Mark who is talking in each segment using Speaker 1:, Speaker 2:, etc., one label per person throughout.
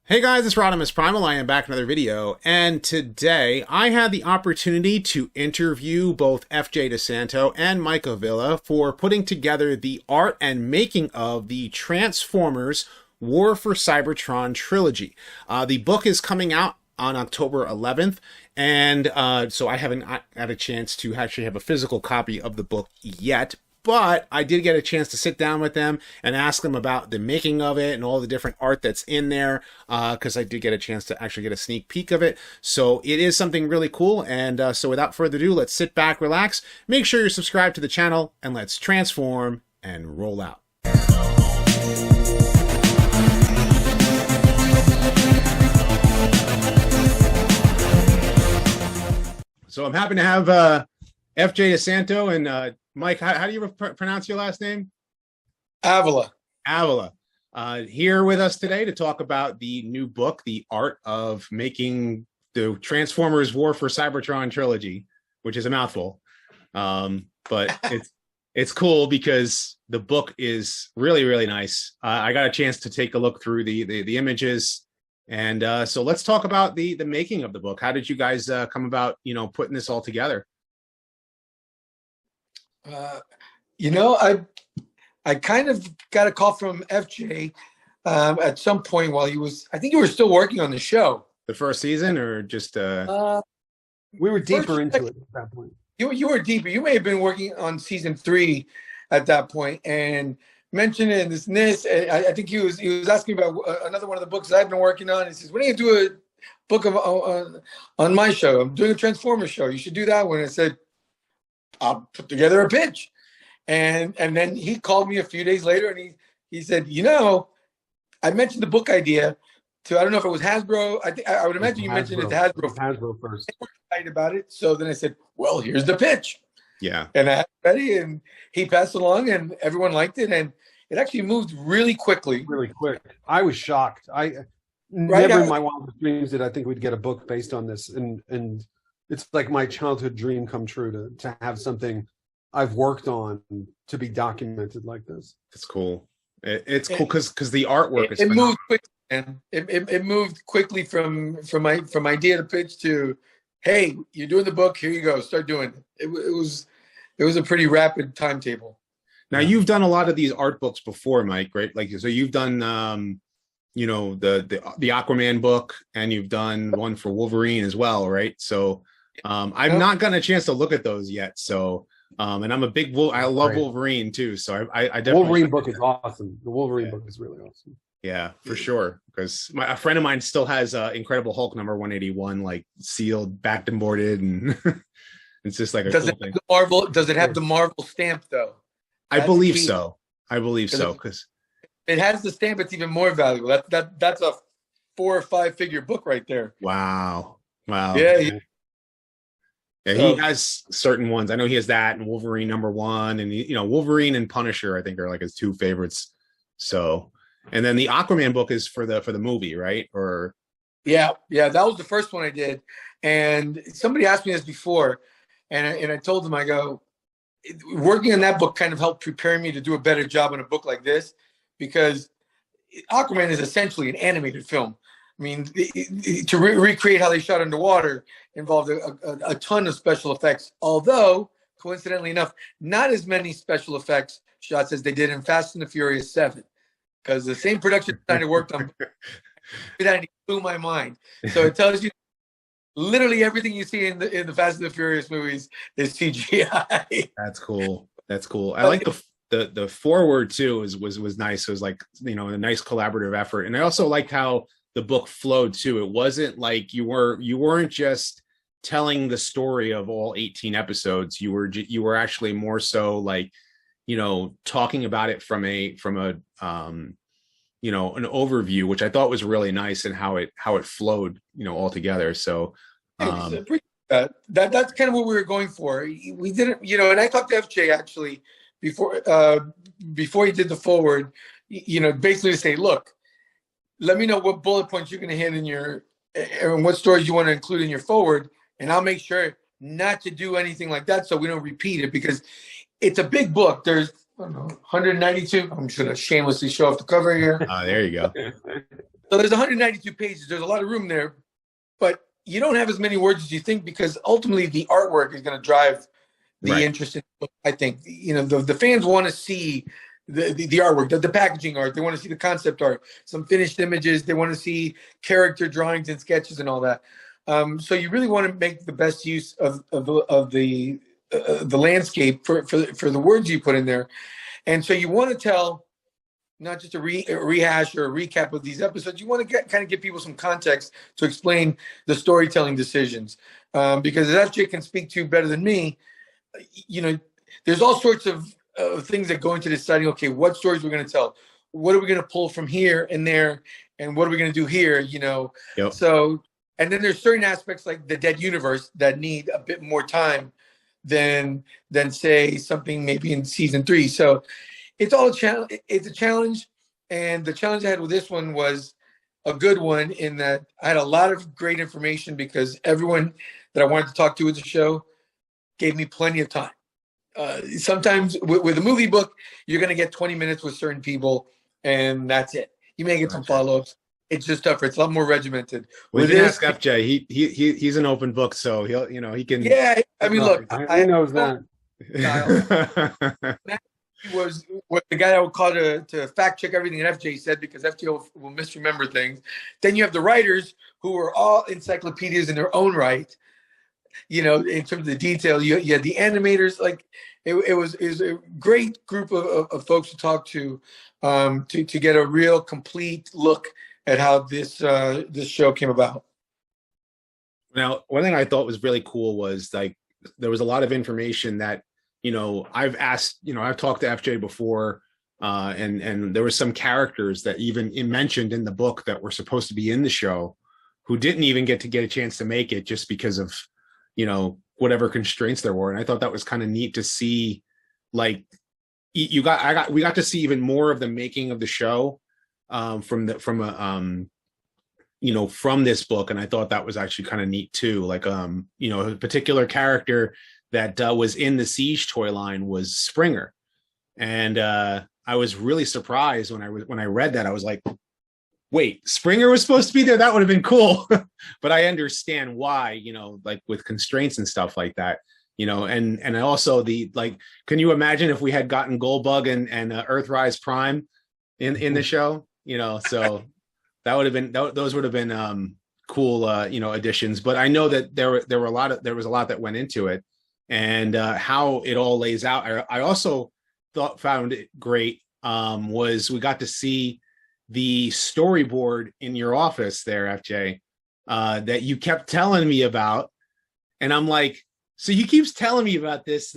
Speaker 1: Hey guys, it's RodimusPrimal. I am back in another video, and today I had the opportunity to interview both FJ Desanto and Mike Avila for putting together the art and making of the Transformers War for Cybertron trilogy. The book is coming out on October 11th, and so I haven't had a chance to actually have a physical copy of the book yet. But I did get a chance to sit down with them and ask them about the making of it and all the different art that's in there, because I did get a chance to actually get a sneak peek of it. So it is something really cool. And so without further ado, let's sit back, relax, make sure you're subscribed to the channel, and let's transform and roll out. So I'm happy to have FJ Desanto and Mike, how do you pronounce your last name?
Speaker 2: Avila.
Speaker 1: Avila. Here with us today to talk about the new book, The Art of Making the Transformers War for Cybertron trilogy, which is a mouthful. But it's cool because the book is really, really nice. I got a chance to take a look through the images. And so let's talk about the making of the book. How did you guys come about, putting this all together?
Speaker 2: I kind of got a call from FJ at some point while I think you were still working on the show.
Speaker 1: The first season, or just
Speaker 3: we were deeper into it at that point.
Speaker 2: You were deeper. You may have been working on season 3 at that point and mentioning this. I think he was asking about another one of the books that I've been working on. He says, "When are you do a book on my show? I'm doing a Transformers show. You should do that one." I said, "I'll put together a pitch." And then he called me a few days later and he said, I mentioned the book idea to, I don't know if it was Hasbro. I would imagine you mentioned it to Hasbro.
Speaker 3: Hasbro first.
Speaker 2: They were excited about it. So then I said, well, here's the pitch.
Speaker 1: Yeah.
Speaker 2: And I had it ready and he passed it along and everyone liked it. And it actually moved really quickly.
Speaker 3: Really quick. I was shocked. Never in my wildest dreams did I think we'd get a book based on this. And it's like my childhood dream come true to have something I've worked on to be documented like this.
Speaker 1: It's cool. It's cool because the artwork is
Speaker 2: phenomenal. Moved quickly, and it moved quickly from idea to pitch to, hey, you're doing the book, here you go, start doing it. It was a pretty rapid timetable.
Speaker 1: Now you've done a lot of these art books before, Mike, right? Like, so you've done the Aquaman book, and you've done one for Wolverine as well, right? So I've not gotten a chance to look at those yet. So and I'm a big I love Wolverine too. So I definitely.
Speaker 3: Wolverine book is awesome. The Wolverine book is really awesome.
Speaker 1: Yeah, for sure. Because a friend of mine still has Incredible Hulk number 181, like sealed, backed and boarded, and it's just like a
Speaker 2: does
Speaker 1: cool
Speaker 2: it
Speaker 1: thing.
Speaker 2: Does it have the Marvel stamp though?
Speaker 1: I believe so. Because
Speaker 2: it has the stamp. It's even more valuable. That's a 4 or 5 figure book right there.
Speaker 1: Wow.
Speaker 2: Yeah.
Speaker 1: Yeah, he has certain ones. I know he has that and Wolverine number 1, and Wolverine and Punisher I think are like his 2 favorites. So, and then the Aquaman book is for the movie, right? Or
Speaker 2: yeah, that was the first one I did. And somebody asked me this before, and I told them, I go, working on that book kind of helped prepare me to do a better job on a book like this, because Aquaman is essentially an animated film. I mean, to recreate how they shot underwater involved a ton of special effects, although, coincidentally enough, not as many special effects shots as they did in Fast and the Furious 7, because the same production designer worked on it, and it blew my mind. So it tells you literally everything you see in the Fast and the Furious movies is CGI.
Speaker 1: That's cool. I like the forward too was nice. It was like, a nice collaborative effort. And I also liked how the book flowed too. It wasn't like you weren't just telling the story of all 18 episodes. You were actually more so like, talking about it from a an overview, which I thought was really nice, and how it flowed, all together. So
Speaker 2: that's kind of what we were going for. We didn't, and I talked to FJ actually before he did the forward, basically to say, look, let me know what bullet points you're going to hit and what stories you want to include in your forward, and I'll make sure not to do anything like that so we don't repeat it, because it's a big book. There's, I don't know, 192. I'm just going to shamelessly show off the cover here.
Speaker 1: There you go.
Speaker 2: So there's 192 pages. There's a lot of room there, but you don't have as many words as you think, because ultimately the artwork is going to drive the interest in the book. I think, you know, the fans want to see the artwork, the packaging art. They want to see the concept art, some finished images. They want to see character drawings and sketches and all that. So you really want to make the best use of the landscape for the words you put in there. And so you want to tell not just a rehash or a recap of these episodes. You want to kind of give people some context to explain the storytelling decisions. Because as FJ can speak to better than me, you know, there's all sorts of things that go into deciding, okay, what stories we're going to tell, what are we going to pull from here and there, and what are we going to do here, you know?
Speaker 1: Yep.
Speaker 2: So, and then there's certain aspects like the Dead Universe that need a bit more time than say something maybe in season 3. So it's all a challenge. It's a challenge, and the challenge I had with this one was a good one in that I had a lot of great information, because everyone that I wanted to talk to with the show gave me plenty of time. Sometimes with a movie book, you're going to get 20 minutes with certain people, and that's it. You may get some follow-ups. It's just tougher. It's a lot more regimented.
Speaker 1: Well, you can ask FJ. He's an open book, so he can.
Speaker 2: Yeah, I mean, look,
Speaker 3: I knows that.
Speaker 2: He was the guy I would call to fact check everything that FJ said, because FJ will misremember things. Then you have the writers who are all encyclopedias in their own right. You know, in terms of the detail, you had the animators. Like it was a great group of folks to talk to get a real complete look at how this show came about.
Speaker 1: Now, one thing I thought was really cool was like there was a lot of information that, you know, I've asked, you know, I've talked to FJ before, and there were some characters that even mentioned in the book that were supposed to be in the show who didn't even get a chance to make it just because of, you know, whatever constraints there were. And I thought that was kind of neat to see, like we got to see even more of the making of the show from this book. And I thought that was actually kind of neat too. Like, you know, a particular character that was in the Siege toy line was Springer. And I was really surprised when I read that. I was like, wait, Springer was supposed to be there? That would have been cool. But I understand why, you know, like with constraints and stuff like that, you know, and also can you imagine if we had gotten Goldbug and Earthrise Prime in the show, you know? So that would have been, those would have been cool, you know, additions. But I know that there was a lot that went into it, and how it all lays out. I also found it great was we got to see the storyboard in your office there, FJ, that you kept telling me about. And I'm like, so he keeps telling me about this,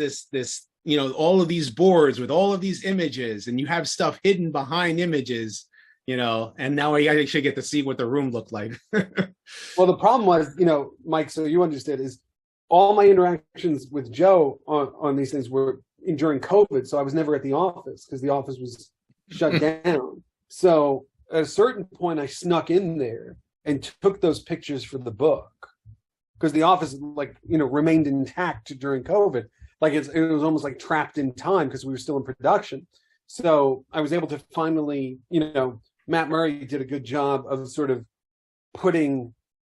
Speaker 1: you know, all of these boards with all of these images, and you have stuff hidden behind images, you know, and now I actually get to see what the room looked like.
Speaker 3: Well, the problem was, you know, Mike, so you understand, is all my interactions with Joe on these things were during COVID. So I was never at the office because the office was shut down. So at a certain point, I snuck in there and took those pictures for the book, because the office, like, you know, remained intact during COVID. Like it was almost like trapped in time because we were still in production. So I was able to finally, you know, Matt Murray did a good job of sort of putting,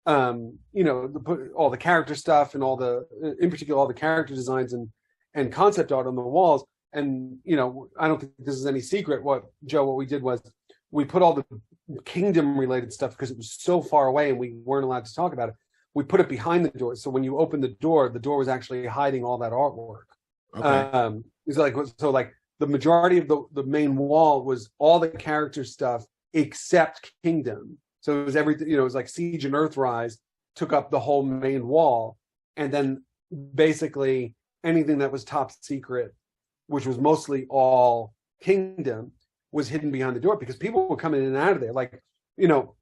Speaker 3: you know, all the character stuff and in particular, all the character designs and concept art on the walls. And, you know, I don't think this is any secret. What we did was we put all the kingdom related stuff, because it was so far away and we weren't allowed to talk about it. We put it behind the door. So when you open the door was actually hiding all that artwork.
Speaker 1: Okay.
Speaker 3: It's like the majority of the main wall was all the character stuff except kingdom. So it was everything, you know, it was like Siege and Earthrise took up the whole main wall. And then basically anything that was top secret, which was mostly all kingdom, was hidden behind the door, because people were coming in and out of there. Like, you know,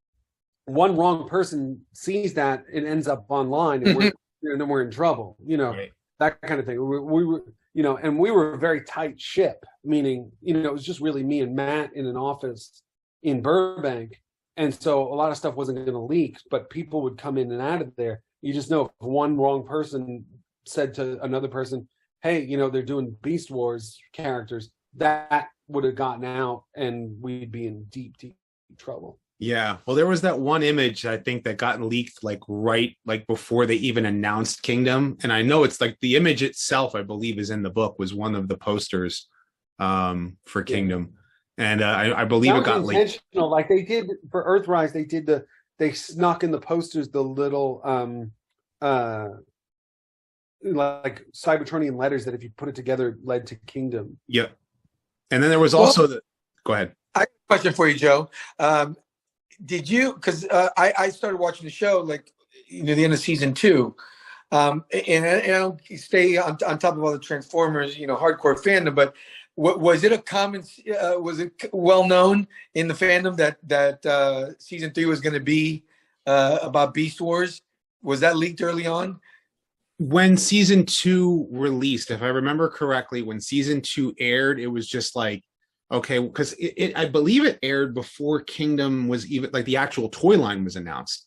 Speaker 3: one wrong person sees that and ends up online, and then we're in trouble, you know, right. That kind of thing. We were, you know, and we were a very tight ship, meaning, you know, it was just really me and Matt in an office in Burbank. And so a lot of stuff wasn't going to leak, but people would come in and out of there. You just know if one wrong person said to another person, hey, you know, they're doing Beast Wars characters, that would have gotten out and we'd be in deep, deep trouble.
Speaker 1: Yeah. Well, there was that one image I think that got leaked like right like before they even announced Kingdom. And I know it's like the image itself, I believe, is in the book, was one of the posters for Kingdom. And I believe
Speaker 3: That
Speaker 1: it got
Speaker 3: was
Speaker 1: leaked.
Speaker 3: intentional. Like they did for Earthrise, they snuck in the posters the little like Cybertronian letters that if you put it together led to Kingdom.
Speaker 1: Yep. And then there was also the go ahead.
Speaker 2: I have a question for you, Joe. Did you, because I started watching the show like the end of season 2, and I don't stay on top of all the Transformers, hardcore fandom, but was it a common, was it well known in the fandom that season 3 was going to be about Beast Wars? Was that leaked early on?
Speaker 1: When season 2 released, if I remember correctly, when season 2 aired, it was just like, okay, because I believe it aired before Kingdom was even like the actual toy line was announced.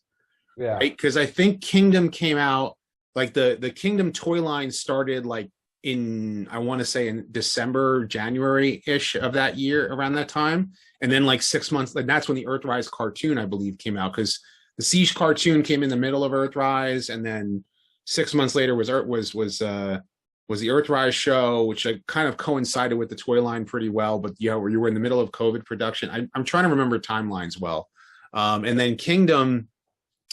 Speaker 3: Yeah.
Speaker 1: Right. Because I think Kingdom came out like the Kingdom toy line started like in, I want to say in December, January-ish of that year, around that time. And then like 6 months, like that's when the Earthrise cartoon, I believe, came out, because the Siege cartoon came in the middle of Earthrise, and then 6 months later was the Earthrise show, which kind of coincided with the toy line pretty well. But you were in the middle of COVID production. I'm trying to remember timelines well. And then Kingdom,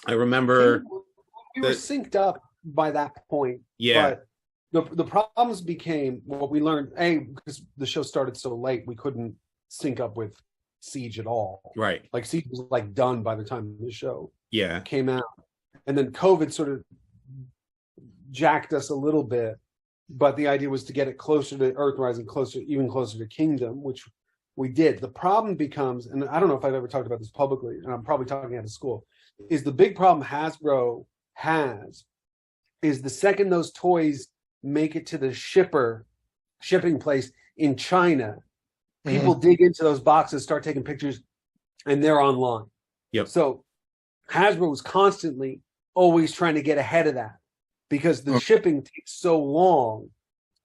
Speaker 1: I remember
Speaker 3: we were synced up by that point.
Speaker 1: Yeah.
Speaker 3: But the problems became what we learned, because the show started so late, we couldn't sync up with Siege at all.
Speaker 1: Right.
Speaker 3: Like Siege was like done by the time the show came out. And then COVID sort of jacked us a little bit. But the idea was to get it closer to Earthrise and even closer to Kingdom, which we did. The problem becomes, and I don't know if I've ever talked about this publicly, and I'm probably talking out of school, is the big problem Hasbro has is the second those toys make it to the shipping place in China, people dig into those boxes, start taking pictures, and they're online.
Speaker 1: Yep.
Speaker 3: So Hasbro was constantly always trying to get ahead of that, because the shipping takes so long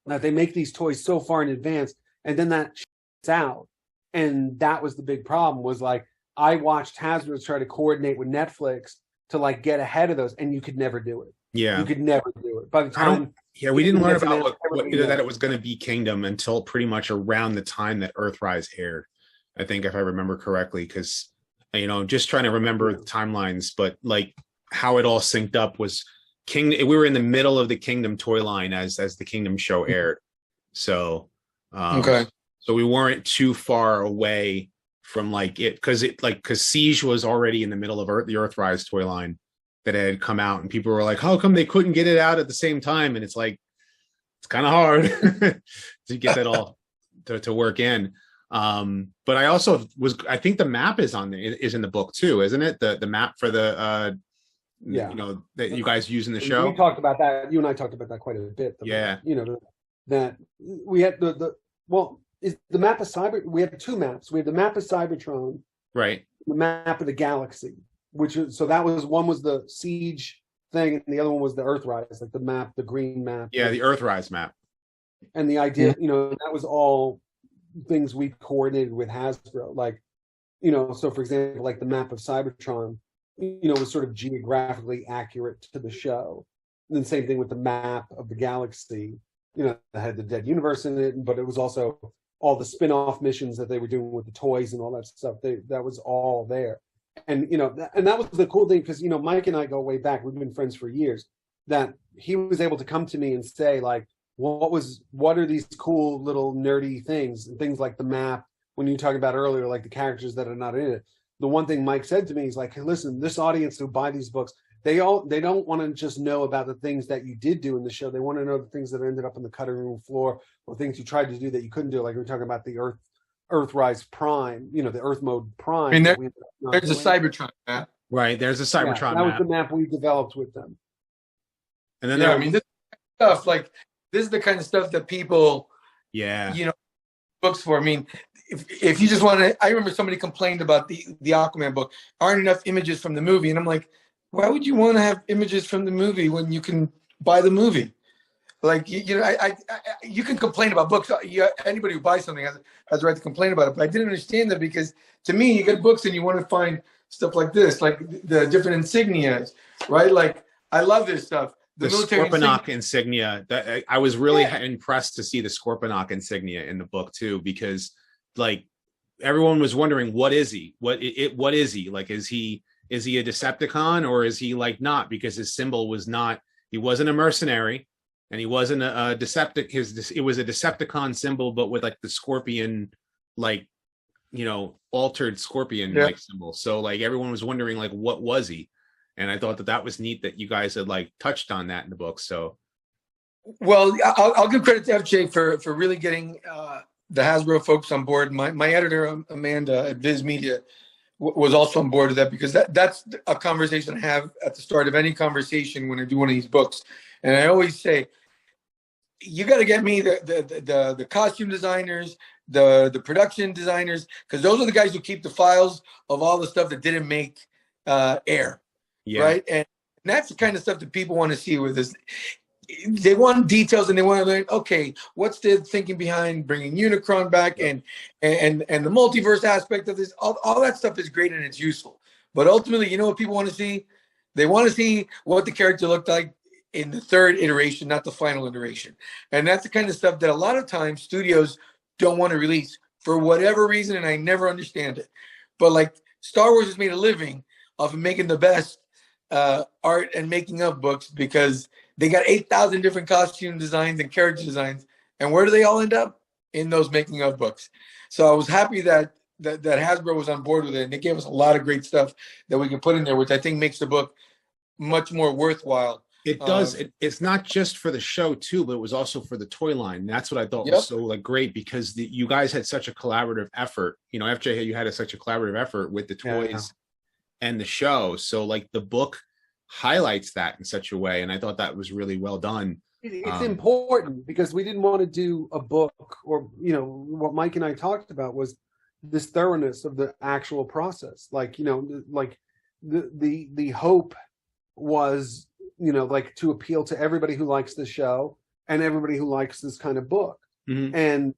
Speaker 3: that they make these toys so far in advance, and then that shits out. And that was the big problem, was like, I watched Hasbro try to coordinate with Netflix to like get ahead of those, and you could never do it.
Speaker 1: Yeah.
Speaker 3: You could never do it. By the time
Speaker 1: we didn't learn about that it was going to be Kingdom until pretty much around the time that Earthrise aired, I think, if I remember correctly, because just trying to remember the timelines, but like how it all synced up was we were in the middle of the Kingdom toy line as the Kingdom show aired. So so we weren't too far away from like it, because Siege was already in the middle of the Earthrise toy line that had come out, and people were like, how come they couldn't get it out at the same time? And it's like, it's kind of hard to get that all to work in. But I also I think the map is in the book too, isn't it? The map for the that you guys use in the show.
Speaker 3: We talked about that. You and I talked about that quite a bit. That we had is the map of we have 2 maps. We have the map of Cybertron,
Speaker 1: right?
Speaker 3: The map of the galaxy, that was one was the Siege thing, and the other one was the Earthrise, like the map, the green map.
Speaker 1: Yeah, the Earthrise map.
Speaker 3: And the idea, that was all things we coordinated with Hasbro. Like, so for example, like the map of Cybertron, was sort of geographically accurate to the show. And then same thing with the map of the galaxy, that had the Dead Universe in it, but it was also all the spin-off missions that they were doing with the toys and all that stuff. That was all there. And, and that was the cool thing, because, Mike and I go way back. We've been friends for years, that he was able to come to me and say, like, what are these cool little nerdy things, and things like the map, when you talk about earlier, like the characters that are not in it. The one thing Mike said to me is like, hey, listen, this audience who buy these books, they don't want to just know about the things that you did do in the show. They want to know the things that ended up on the cutting room floor, or things you tried to do that you couldn't do. Like we were talking about the Earthrise Prime, the Earth Mode Prime.
Speaker 2: And there's a Cybertron map.
Speaker 1: Right, there's a Cybertron map.
Speaker 3: That was the map we developed with them.
Speaker 1: And then
Speaker 2: this stuff, like, this is the kind of stuff that people, books for. I mean, if you just want to, I remember somebody complained about the Aquaman book, aren't enough images from the movie. And I'm like, why would you want to have images from the movie when you can buy the movie? Like, you can complain about books. Anybody who buys something has the right to complain about it. But I didn't understand that, because to me, you get books and you want to find stuff like this, like the different insignias, right? Like I love this stuff.
Speaker 1: The Scorponok insignia. That I was really impressed to see the Scorponok insignia in the book too, because like everyone was wondering, what is he? What is he? Like, is he a Decepticon or is he like not? Because his symbol was not. He wasn't a mercenary, and he wasn't a Deceptic. It was a Decepticon symbol, but with like the scorpion, like, you know, altered scorpion like symbol. So like everyone was wondering like, what was he? And I thought that was neat that you guys had like touched on that in the book. So,
Speaker 2: well, I'll give credit to FJ for really getting the Hasbro folks on board. My editor Amanda at Viz Media was also on board with that, because that's a conversation I have at the start of any conversation when I do one of these books. And I always say, you got to get me the costume designers, the production designers, because those are the guys who keep the files of all the stuff that didn't make air. Yeah. Right. And that's the kind of stuff that people want to see with this. They want details, and they want to learn, okay, what's the thinking behind bringing Unicron back, and the multiverse aspect of this. All that stuff is great and it's useful. But ultimately, you know what people want to see? They want to see what the character looked like in the third iteration, not the final iteration. And that's the kind of stuff that a lot of times studios don't want to release for whatever reason, and I never understand it. But like Star Wars has made a living off of making the best art and making of books, because they got 8,000 different costume designs and character designs. And where do they all end up? In those making of books. So I was happy that Hasbro was on board with it, and they gave us a lot of great stuff that we can put in there, which I think makes the book much more worthwhile.
Speaker 1: It does. It's not just for the show too, but it was also for the toy line. That's what I thought was so like great, because you guys had such a collaborative effort. You know, FJ, you had such a collaborative effort with the toys and the show. So like the book highlights that in such a way, and I thought that was really well done.
Speaker 3: It's important, because we didn't want to do a book, or, you know, what Mike and I talked about was this thoroughness of the actual process. Like, you know, like the hope was, you know, like to appeal to everybody who likes the show and everybody who likes this kind of book. Mm-hmm. And,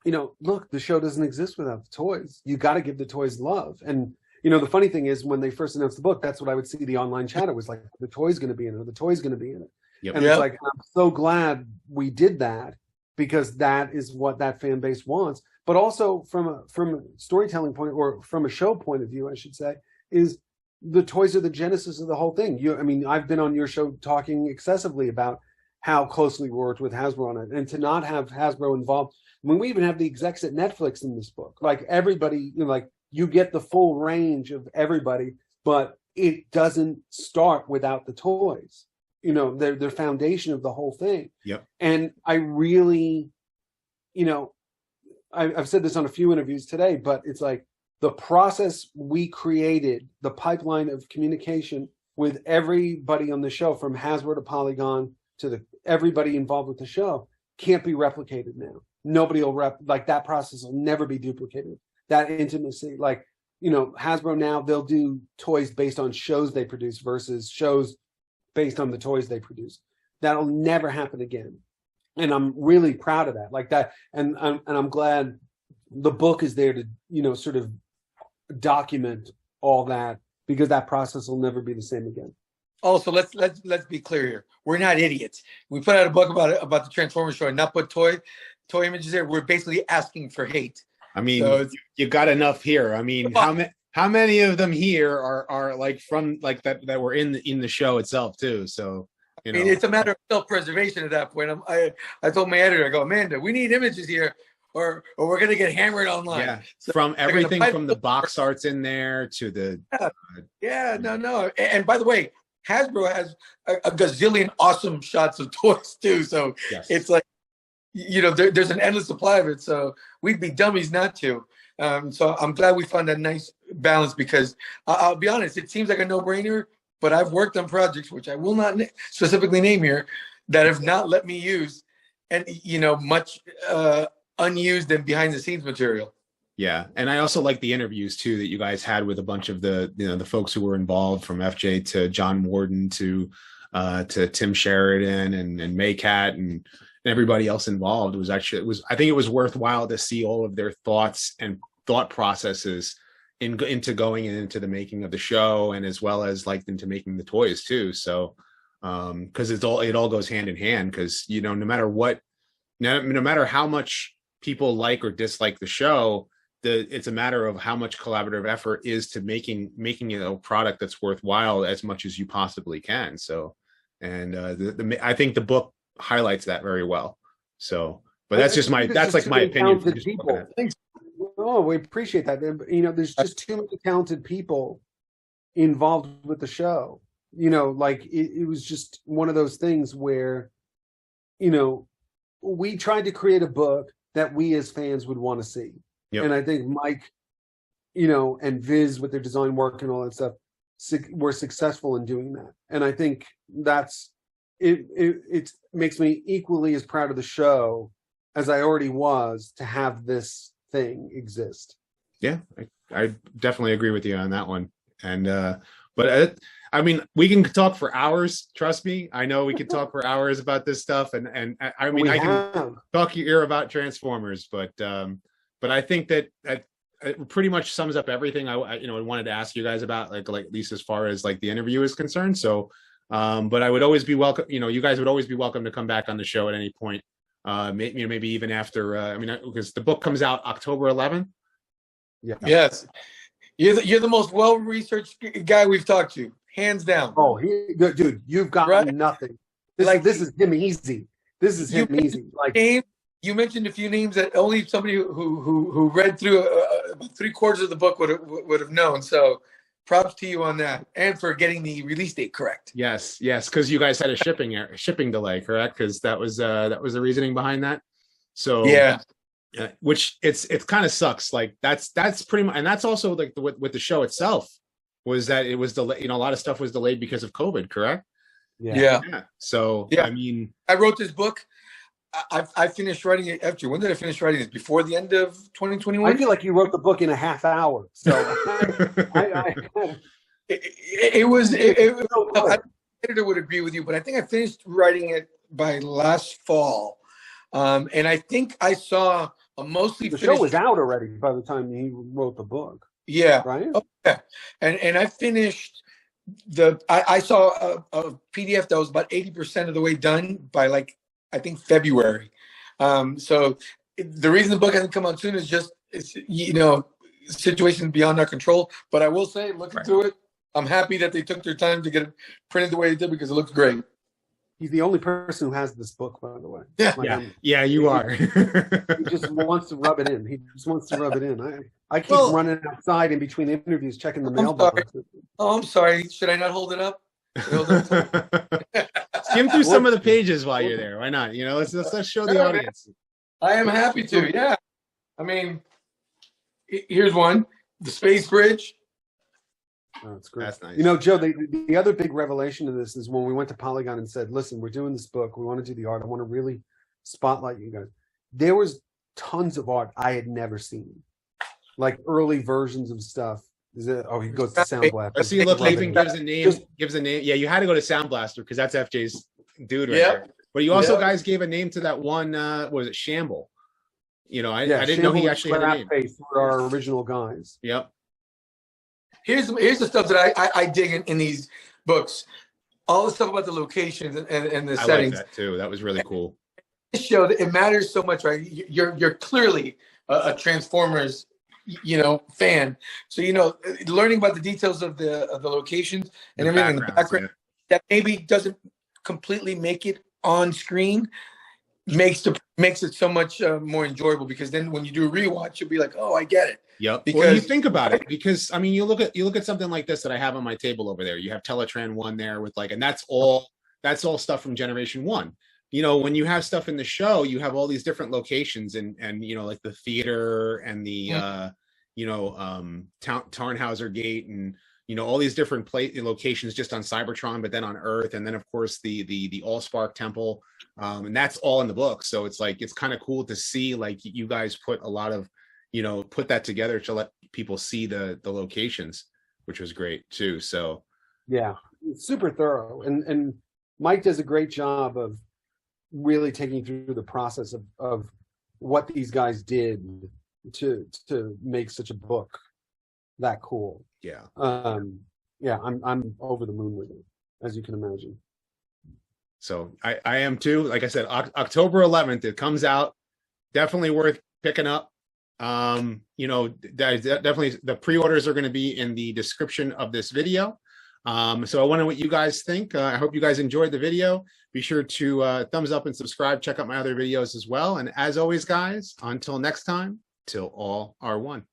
Speaker 3: you know, look, the show doesn't exist without the toys. You got to give the toys love. And, you know, the funny thing is, when they first announced the book, that's what I would see the online chatter was like, the toy's going to be in it, the toy's going to be in it. Yep. And it's like, I'm so glad we did that, because that is what that fan base wants. But also from a storytelling point, or from a show point of view, I should say, is the toys are the genesis of the whole thing. I mean, I've been on your show talking excessively about how closely we worked with Hasbro on it, and to not have Hasbro involved. I mean, we even have the execs at Netflix in this book. Like everybody, you know, like you get the full range of everybody, but it doesn't start without the toys. You know, they're foundation of the whole thing.
Speaker 1: Yep.
Speaker 3: And I really, you know, I've said this on a few interviews today, but it's like the process we created, the pipeline of communication with everybody on the show, from Hasbro to Polygon to everybody involved with the show, can't be replicated now. Nobody will like that process will never be duplicated. That intimacy, like, you know, Hasbro now, they'll do toys based on shows they produce versus shows based on the toys they produce. That'll never happen again. And I'm really proud of that. Like that, and I'm glad the book is there to, you know, sort of document all that, because that process will never be the same again.
Speaker 2: Also, let's be clear here. We're not idiots. We put out a book about the Transformers show and not put toy images there. We're basically asking for hate.
Speaker 1: I mean, so you got enough here. I mean, how many of them here are like from like that were in the show itself too? So, you know,
Speaker 2: I mean, it's a matter of self-preservation at that point. I told my editor, I go, Amanda, we need images here, or we're gonna get hammered online.
Speaker 1: Yeah, so from everything from the box arts in there to the
Speaker 2: no. And by the way, Hasbro has a gazillion awesome shots of toys too. So It's like, you know, there's an endless supply of it. So we'd be dummies not to. So I'm glad we found that nice balance, because I'll be honest, it seems like a no-brainer, but I've worked on projects, which I will not specifically name here, that have not let me use, and, you know, much unused and behind-the-scenes material.
Speaker 1: Yeah, and I also like the interviews too that you guys had with a bunch of the, you know, the folks who were involved, from FJ to John Warden to Tim Sheridan and Maycat and everybody else involved. I think it was worthwhile to see all of their thoughts and thought processes into going into the making of the show, and as well as like into making the toys too. So because it all goes hand in hand, because no matter how much people like or dislike the show, it's a matter of how much collaborative effort is to making a product that's worthwhile as much as you possibly can. So, and I think the book highlights that very well. So, but that's my opinion.
Speaker 3: Oh, we appreciate that. There's just too many talented people involved with the show. Like it was just one of those things where, we tried to create a book that we as fans would want to see. Yep. And I think Mike, and Viz with their design work and all that stuff, were successful in doing that. And I think that's it. It makes me equally as proud of the show as I already was to have this thing exist.
Speaker 1: Yeah, I definitely agree with you on that one. And but I mean, we can talk for hours. Trust me, I know we could talk for hours about this stuff. And I mean, I can talk your ear about Transformers, but I think that it pretty much sums up everything I wanted to ask you guys about, like at least as far as like the interview is concerned. So, but I would always be welcome. You guys would always be welcome to come back on the show at any point. Maybe even after. Because the book comes out October 11th.
Speaker 2: Yeah. Yes. You're the most well-researched guy we've talked to, hands down.
Speaker 3: Oh, dude, you've got nothing. This is him easy. This is him easy. Like
Speaker 2: you mentioned a few names that only somebody who read through about 3/4 of the book would have known. So, props to you on that, and for getting the release date correct.
Speaker 1: Yes, because you guys had a shipping delay, correct? Because that was the reasoning behind that. So
Speaker 2: yeah.
Speaker 1: Which it kind of sucks. Like that's pretty much, and that's also like with the show itself was that it was delayed. A lot of stuff was delayed because of COVID, correct?
Speaker 2: Yeah.
Speaker 1: So
Speaker 2: yeah.
Speaker 1: I mean,
Speaker 2: I wrote this book. I finished wring it after. When did I finish writing it? Before the end of 2021?
Speaker 3: I feel like you wrote the book in a half hour. So
Speaker 2: it was. The editor would agree with you, but I think I finished writing it by last fall. And I think I saw a mostly
Speaker 3: the show was out already by the time he wrote the book.
Speaker 2: Yeah.
Speaker 3: Right.
Speaker 2: Oh, yeah. And I finished I saw a PDF that was about 80% of the way done by I think February. So the reason the book hasn't come out soon is just situations beyond our control. But I will say, looking through it, I'm happy that they took their time to get it printed the way they did, because it looks great.
Speaker 3: He's the only person who has this book, by the way.
Speaker 1: Yeah, you are.
Speaker 3: He just wants to rub it in. He just wants to rub it in. I keep running outside in between interviews, checking the mailbox.
Speaker 2: Oh, I'm sorry. Should I not hold it up?
Speaker 1: Skim through some of the pages while you're there. Why not? Let's show the audience.
Speaker 2: I am happy to. Yeah. I mean, here's one: the Space Bridge.
Speaker 3: Oh, that's great.
Speaker 1: That's nice.
Speaker 3: Joe, the other big revelation of this is when we went to Polygon and said, listen, we're doing this book. We want to do the art. I want to really spotlight you guys. There was tons of art I had never seen, like early versions of stuff. He goes to Sound Blaster.
Speaker 1: See, look, he even gives a name. Yeah, you had to go to Sound Blaster because that's FJ's dude right there. But you also guys gave a name to that one, was it Shamble? I didn't know he actually had a name.
Speaker 3: Face for our original guys.
Speaker 1: Yep.
Speaker 2: Here's the stuff that I dig in these books. All the stuff about the locations and the settings.
Speaker 1: I like that too. That was really cool.
Speaker 2: This show, it matters so much, right? You're clearly a Transformers, fan. So learning about the details of the locations and everything in the background that maybe doesn't completely make it on screen makes it so much more enjoyable, because then when you do a rewatch, you'll be like, oh, I get it.
Speaker 1: Yep. Because you think about it, because I mean, you look at something like this that I have on my table over there. You have Teletran 1 there with and that's all stuff from Generation 1. When you have stuff in the show, you have all these different locations and like the theater and the Tarnhauser Gate and all these different locations just on Cybertron, but then on Earth, and then of course the Allspark Temple, and that's all in the book. So it's kind of cool to see you guys put a lot of put that together to let people see the locations, which was great too. So
Speaker 3: yeah, super thorough, and Mike does a great job of really taking through the process of what these guys did to make such a book. that cool.
Speaker 1: Yeah.
Speaker 3: Yeah, I'm over the moon with it, as you can imagine.
Speaker 1: So I am too. Like I said, October 11th, it comes out. Definitely worth picking up. You know, definitely the pre-orders are going to be in the description of this video. So I wonder what you guys think. I hope you guys enjoyed the video. Be sure to thumbs up and subscribe. Check out my other videos as well. And as always, guys, until next time, till all are one.